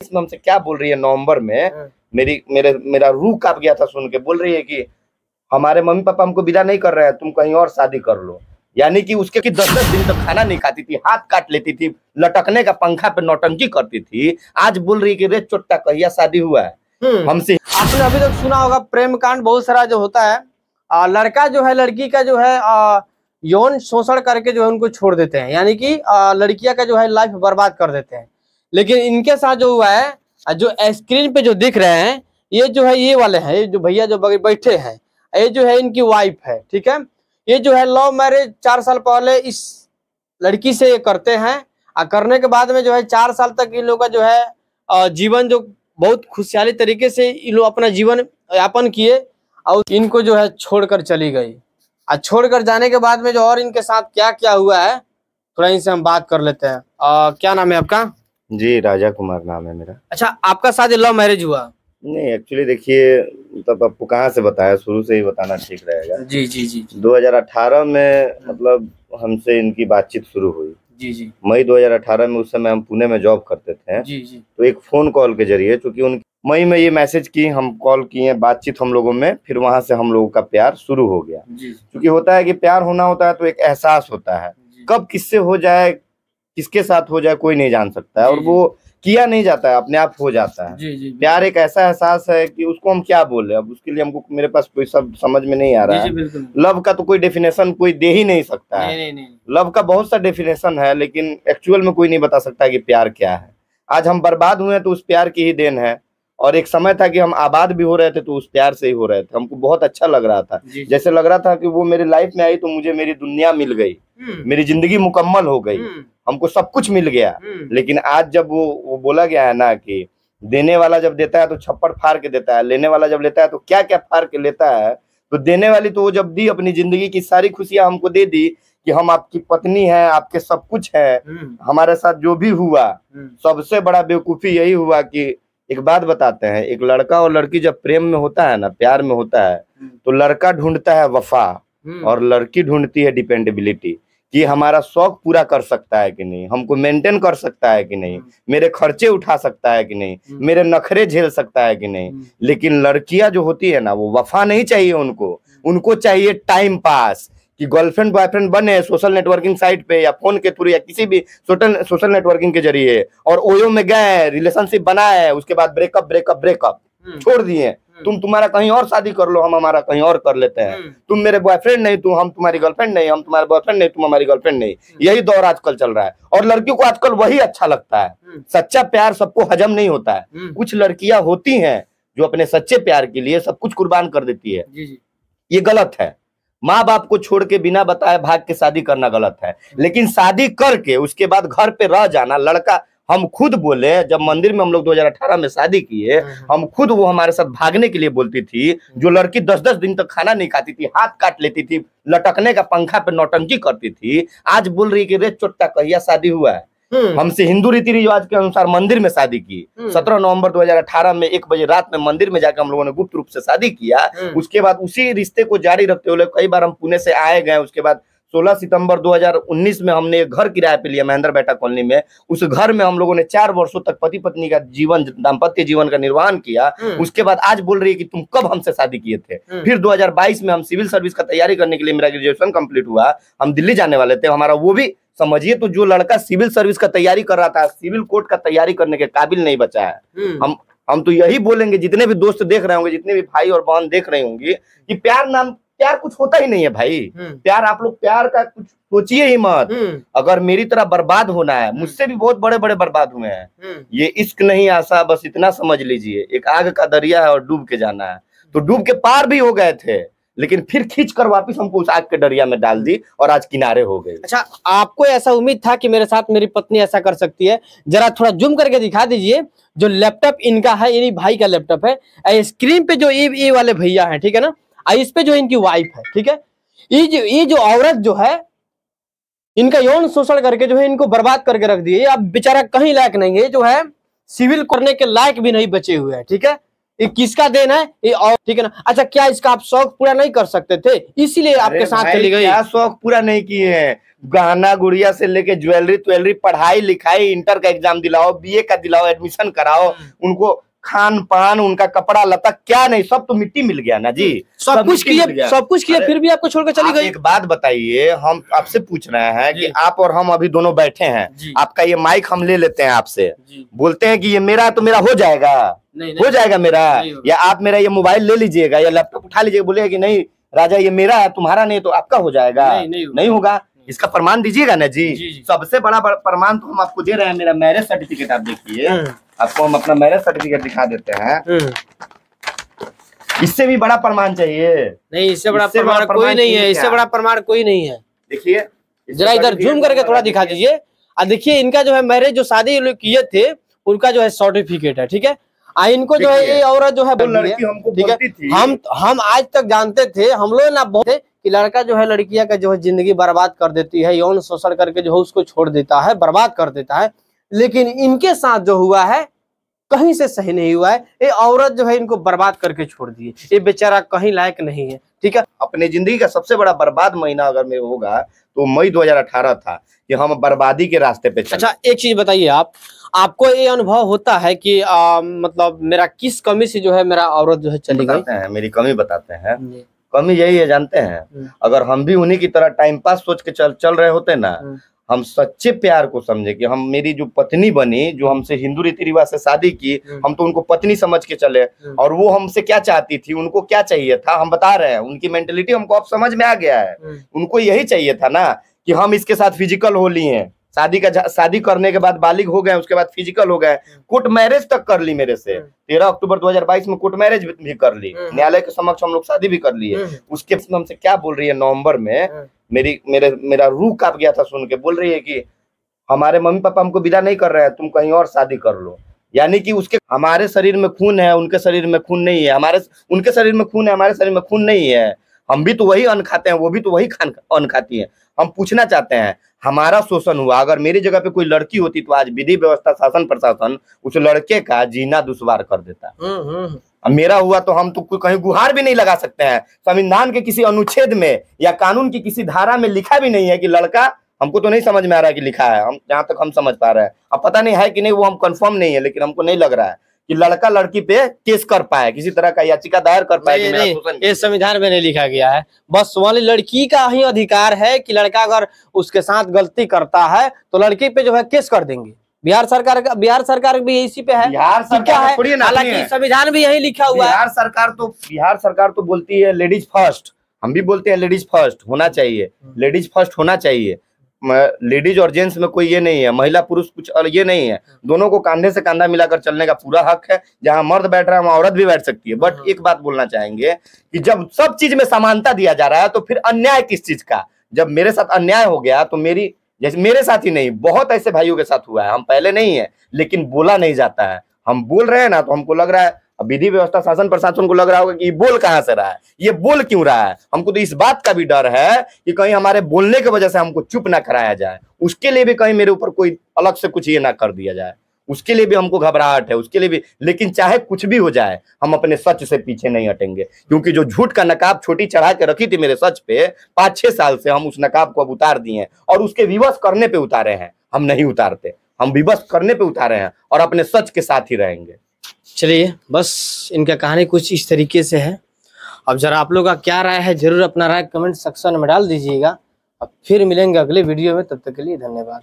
इसमें हमसे क्या बोल रही है नवंबर में, मेरा रूह कांप गया था सुन के। बोल रही है कि हमारे मम्मी पापा हमको विदा नहीं कर रहे हैं, तुम कहीं और शादी कर लो। यानी कि उसके 10-10 दिन तक खाना नहीं खाती थी, हाथ काट लेती थी, लटकने का पंखा पे नौटंकी करती थी। आज बोल रही है कि रे चोट्टा कहिया शादी हुआ है हमसे। आपने अभी तक सुना होगा प्रेम कांड बहुत सारा जो होता है, लड़का जो है लड़की का जो है यौन शोषण करके जो है उनको छोड़ देते हैं, यानी कि लड़कियां का जो है लाइफ बर्बाद कर देते हैं। लेकिन इनके साथ जो हुआ है, जो स्क्रीन पे जो दिख रहे हैं, ये जो है ये वाले हैं, ये जो भैया जो बैठे हैं, ये जो है इनकी वाइफ है, ठीक है। ये जो है लव मैरिज 4 साल पहले इस लड़की से ये करते हैं, और करने के बाद में जो है 4 साल तक इन लोगों का जो है जीवन जो बहुत खुशहाली तरीके से इन लोग अपना जीवन यापन किए, और इनको जो है छोड़कर चली गई। और छोड़कर जाने के बाद में जो और इनके साथ क्या क्या हुआ है, थोड़ा इनसे हम बात कर लेते हैं। क्या नाम है आपका? जी राजा कुमार नाम है मेरा। अच्छा, आपका शादी लव मैरिज हुआ? नहीं, एक्चुअली देखिए, तब आपको कहाँ से बताया, शुरू से ही बताना ठीक रहेगा। जी जी जी। 2018 में मतलब हमसे इनकी बातचीत शुरू हुई। जी जी। मई 2018 में, उस समय हम पुणे में जॉब करते थे। जी जी। तो एक फोन कॉल के जरिए, चूंकि उन मई में ये मैसेज की, हम कॉल किए, बातचीत हम लोगों में, फिर वहां से हम लोगों का प्यार शुरू हो गया। क्योंकि होता है कि प्यार होना होता है तो एक एहसास होता है, कब किससे हो जाए, किसके साथ हो जाए कोई नहीं जान सकता है, और वो किया नहीं जाता है, अपने आप हो जाता है। प्यार एक ऐसा एहसास है कि उसको हम क्या बोले, अब उसके लिए हमको, मेरे पास कोई शब्द समझ में नहीं आ रहा है। लव का तो कोई डेफिनेशन कोई दे ही नहीं सकता है। लव का बहुत सा डेफिनेशन है, लेकिन एक्चुअल में कोई नहीं बता सकता कि प्यार क्या है। आज हम बर्बाद हुए तो उस प्यार की ही देन है, और एक समय था कि हम आबाद भी हो रहे थे तो उस प्यार से ही हो रहे थे। हमको बहुत अच्छा लग रहा था, जैसे लग रहा था कि वो मेरी लाइफ में आई तो मुझे मेरी दुनिया मिल गई, मेरी जिंदगी मुकम्मल हो गई, हमको सब कुछ मिल गया। लेकिन आज जब वो बोला गया है ना कि देने वाला जब देता है तो छप्पड़ फाड़ के देता है, लेने वाला जब लेता है तो क्या क्या फाड़ के लेता है। तो देने वाली तो वो जब दी, अपनी जिंदगी की सारी खुशियां हमको दे दी कि हम आपकी पत्नी हैं, आपके सब कुछ है, हमारे साथ जो भी हुआ। सबसे बड़ा बेवकूफी यही हुआ कि, एक बात बताते हैं, एक लड़का और लड़की जब प्रेम में होता है ना, प्यार में होता है, तो लड़का ढूंढता है वफा और लड़की ढूंढती है डिपेंडेबिलिटी, कि हमारा शौक पूरा कर सकता है कि नहीं, हमको मेंटेन कर सकता है कि नहीं, मेरे खर्चे उठा सकता है कि नहीं, मेरे नखरे झेल सकता है कि नहीं। लेकिन लड़कियां जो होती है ना, वो वफा नहीं चाहिए उनको चाहिए टाइम पास, कि गर्लफ्रेंड बॉयफ्रेंड बने सोशल नेटवर्किंग साइट पे या फोन के थ्रू या किसी भी सोशल नेटवर्किंग के जरिए, और ओयो में गए, रिलेशनशिप बनाए, उसके बाद ब्रेकअप छोड़ दिए। तुम्हारा कहीं और शादी कर लो, हम हमारा कहीं और कर लेते हैं। तुम मेरे बॉयफ्रेंड नहीं, हम तुम्हारी गर्लफ्रेंड नहीं, हम तुम्हारे बॉयफ्रेंड नहीं, तुम हमारी गर्लफ्रेंड नहीं। यही दौर आजकल चल रहा है, और लड़कियों को आजकल वही अच्छा लगता है। सच्चा प्यार सबको हजम नहीं होता है। कुछ लड़कियां होती हैं जो अपने सच्चे प्यार के लिए सब कुछ कुर्बान कर देती है, ये गलत है। माँ बाप को छोड़ के बिना बताए भाग के शादी करना गलत है, लेकिन शादी करके उसके बाद घर पे रह जाना, लड़का, हम खुद बोले, जब मंदिर में हम लोग 2018 में शादी किए, हम खुद, वो हमारे साथ भागने के लिए बोलती थी। जो लड़की 10-10 दिन तक खाना नहीं खाती थी, हाथ काट लेती थी, लटकने का पंखा पे नौटंकी करती थी, आज बोल रही कि रे चोट्टा कहिया शादी हुआ है। हमसे हिंदू रीति रिवाज के अनुसार मंदिर में शादी की। 17 नवंबर 2018 में 1 बजे रात में मंदिर में जाकर हम लोगों ने गुप्त रूप से शादी किया। उसके बाद उसी रिश्ते को जारी रखते हुए कई बार हम पुणे से आए गए। उसके बाद 16 सितंबर 2019 में हमने एक घर किराए पे लिया महेंद्र बेटा कॉलोनी में। उस घर में हम लोगों ने 4 वर्षों तक पति पत्नी का जीवन, दाम्पत्य जीवन का निर्वहन किया। उसके बाद आज बोल रही है कि तुम कब हमसे शादी किए थे। फिर 2022 में हम सिविल सर्विस का तैयारी करने के लिए, मेरा ग्रेजुएशन कंप्लीट हुआ, हम दिल्ली जाने वाले थे। हमारा वो भी समझिए, तो जो लड़का सिविल सर्विस का तैयारी कर रहा था, सिविल कोर्ट का तैयारी करने के काबिल नहीं बचा है। हम तो यही बोलेंगे, जितने भी दोस्त देख रहे होंगे, जितने भी भाई और बहन देख रहे होंगे, कि प्यार कुछ होता ही नहीं है भाई। प्यार, आप लोग प्यार का कुछ सोचिए ही मत। अगर मेरी तरह बर्बाद होना है, मुझसे भी बहुत बड़े बड़े बर्बाद हुए हैं। ये इश्क नहीं आशा, बस इतना समझ लीजिए, एक आग का दरिया है और डूब के जाना है। तो डूब के पार भी हो गए थे, लेकिन फिर खींच कर वापिस हमको उस आग के दरिया में डाल दी और आज किनारे हो गए। अच्छा, आपको ऐसा उम्मीद था कि मेरे साथ मेरी पत्नी ऐसा कर सकती है? जरा थोड़ा जूम करके दिखा दीजिए। जो लैपटॉप इनका है, यानी भाई का लैपटॉप है, स्क्रीन पे जो ये वाले भैया है, ठीक है ना, इस पे जो इनकी वाइफ है, ठीक है। ये जो औरत जो है, इनका यौन शोषण करके जो है इनको बर्बाद करके रख दिए। अब बेचारा कहीं लायक नहीं है, जो है सिविल करने के लायक भी नहीं बचे हुए हैं, ठीक है। ये किसका देन है ये? और ठीक है ना। अच्छा, क्या इसका आप शौक पूरा नहीं कर सकते थे इसीलिए आपके साथ चली गई? क्या शौक पूरा नहीं किए हैं? गहना गुड़िया से लेके ज्वेलरी, पढ़ाई लिखाई, इंटर का एग्जाम दिलाओ, बीए का दिलाओ, एडमिशन कराओ, उनको खान पान, उनका कपड़ा लता, क्या नहीं, सब तो मिट्टी मिल गया ना जी। सब कुछ किया फिर भी आपको छोड़कर चली गई। एक बात बताइए, हम आपसे पूछ रहे हैं कि आप और हम अभी दोनों बैठे हैं, आपका ये माइक हम ले लेते हैं आपसे, बोलते हैं कि ये मेरा तो मेरा हो जाएगा, हो जाएगा मेरा, या आप मेरा ये मोबाइल ले लीजिएगा या लैपटॉप उठा लीजिएगा, बोलेगा कि नहीं राजा ये मेरा है, तुम्हारा नहीं तो आपका हो जाएगा? नहीं होगा। इसका प्रमाण दीजिएगा ना जी। सबसे बड़ा प्रमाण तो हम आपको दे रहे हैं, मेरा मैरिज सर्टिफिकेट। आप देखिए, आपको हम अपना मैरिज सर्टिफिकेट दिखा देते हैं। इससे भी बड़ा प्रमाण चाहिए? नहीं, इससे बड़ा प्रमाण कोई नहीं है, इससे बड़ा प्रमाण कोई नहीं है। देखिए जरा इधर जूम करके थोड़ा दिखा दीजिए। देखिए इनका जो है मैरिज जो शादी किए थे उनका जो है सर्टिफिकेट है, ठीक है। इनको जो है ये औरत जो है लड़की हमको बोलती थी, हम आज तक जानते थे, हम लोग ना बहुत कि लड़का जो है लड़कियां का जो है जिंदगी बर्बाद कर देती है, यौन शोषण करके जो है उसको छोड़ देता है, बर्बाद कर देता है। लेकिन इनके साथ जो हुआ है कहीं से सही नहीं हुआ है। ये औरत जो है इनको बर्बाद करके छोड़ दी है, ये बेचारा कहीं लायक नहीं है, ठीक है। अपने जिंदगी का सबसे बड़ा बर्बाद महीना अगर मेरे होगा तो मई 2018 था कि हम बर्बादी के रास्ते पे चले। अच्छा, एक चीज बताइए, आपको ये अनुभव होता है कि मतलब मेरा किस कमी से जो है मेरा औरत जो है चली गई? मेरी कमी बताते हैं। कमी यही है, जानते हैं, अगर हम भी उन्हीं की तरह टाइम पास सोच के चल रहे होते ना, हम सच्चे प्यार को समझे कि हम, मेरी जो पत्नी बनी, जो हमसे हिंदू रीति रिवाज से शादी की, हम तो उनको पत्नी समझ के चले, और वो हमसे क्या चाहती थी, उनको क्या चाहिए था, हम बता रहे हैं। उनकी मेंटेलिटी हमको अब समझ में आ गया है। उनको यही चाहिए था ना कि हम इसके साथ फिजिकल हो लिए, शादी करने के बाद बालिग हो गए, उसके बाद फिजिकल हो गए, कोर्ट मैरिज तक कर ली मेरे से। 13 अक्टूबर 2022 में कोर्ट मैरिज भी कर ली, न्यायालय के समक्ष हम लोग शादी भी कर लिए। उसके हमसे क्या बोल रही है, नवंबर में मेरा रूह कांप गया था सुन के, बोल रही है कि हमारे मम्मी पापा हमको विदा नहीं कर रहे हैं, तुम कहीं और शादी कर लो। यानी कि उसके, हमारे शरीर में खून है, उनके शरीर में खून नहीं है, उनके शरीर में खून है, हमारे शरीर में खून नहीं है। हम भी तो वही अन्न खाते हैं, वो भी तो वही अन्न खाती है। हम पूछना चाहते हैं, हमारा शोषण हुआ, अगर मेरी जगह पे कोई लड़की होती तो आज विधि व्यवस्था, शासन प्रशासन उस लड़के का जीना दुश्वार कर देता। अब मेरा हुआ तो हम तो कहीं गुहार भी नहीं लगा सकते हैं। संविधान के किसी अनुच्छेद में या कानून की किसी धारा में लिखा भी नहीं है कि लड़का, हमको तो नहीं समझ में आ रहा है कि लिखा है, हम जहां तक हम समझ पा रहे हैं, अब पता नहीं है कि नहीं, वो हम कंफर्म नहीं है, लेकिन हमको नहीं लग रहा है कि लड़का लड़की पे केस कर पाए, किसी तरह का याचिका दायर कर पाए। ये संविधान में नहीं लिखा गया है। बस वाली लड़की का ही अधिकार है कि लड़का अगर उसके साथ गलती करता है तो लड़की पे जो है केस कर देंगे। बिहार सरकार भी इसी पे है। बिहार सरकार थोड़ी है, हालांकि संविधान भी यही लिखा हुआ है। बिहार सरकार तो बोलती है लेडीज फर्स्ट, हम भी बोलते हैं लेडीज फर्स्ट होना चाहिए, लेडीज फर्स्ट होना चाहिए। लेडीज और जेंट्स में कोई ये नहीं है, महिला पुरुष कुछ ये नहीं है, दोनों को कंधे से कंधा मिलाकर चलने का पूरा हक है। जहां मर्द बैठ रहा है वहां औरत भी बैठ सकती है। बट एक बात बोलना चाहेंगे कि जब सब चीज में समानता दिया जा रहा है तो फिर अन्याय किस चीज का? जब मेरे साथ अन्याय हो गया तो जैसे मेरे साथ ही नहीं, बहुत ऐसे भाइयों के साथ हुआ है, हम पहले नहीं है लेकिन बोला नहीं जाता है। हम बोल रहे हैं ना तो हमको लग रहा है, विधि व्यवस्था शासन प्रशासन को लग रहा होगा कि ये बोल कहां से रहा है, ये बोल क्यों रहा है। हमको तो इस बात का भी डर है कि कहीं हमारे बोलने की वजह से हमको चुप ना कराया जाए, उसके लिए भी कहीं मेरे ऊपर कोई अलग से कुछ ये ना कर दिया जाए, उसके लिए भी हमको घबराहट है, उसके लिए भी। लेकिन चाहे कुछ भी हो जाए, हम अपने सच से पीछे नहीं हटेंगे, क्योंकि जो झूठ का नकाब छोटी चढ़ा के रखी थी मेरे सच पे 5-6 साल से, हम उस नकाब को अब उतार दिए हैं और उसके विवश करने पे उतारे हैं। हम नहीं उतारते, हम विवश करने पे उतारे हैं और अपने सच के साथ ही रहेंगे। चलिए, बस इनका कहानी कुछ इस तरीके से है। अब जरा आप लोग का क्या राय है, जरूर अपना राय कमेंट सेक्शन में डाल दीजिएगा। अब फिर मिलेंगे अगले वीडियो में, तब तक के लिए धन्यवाद।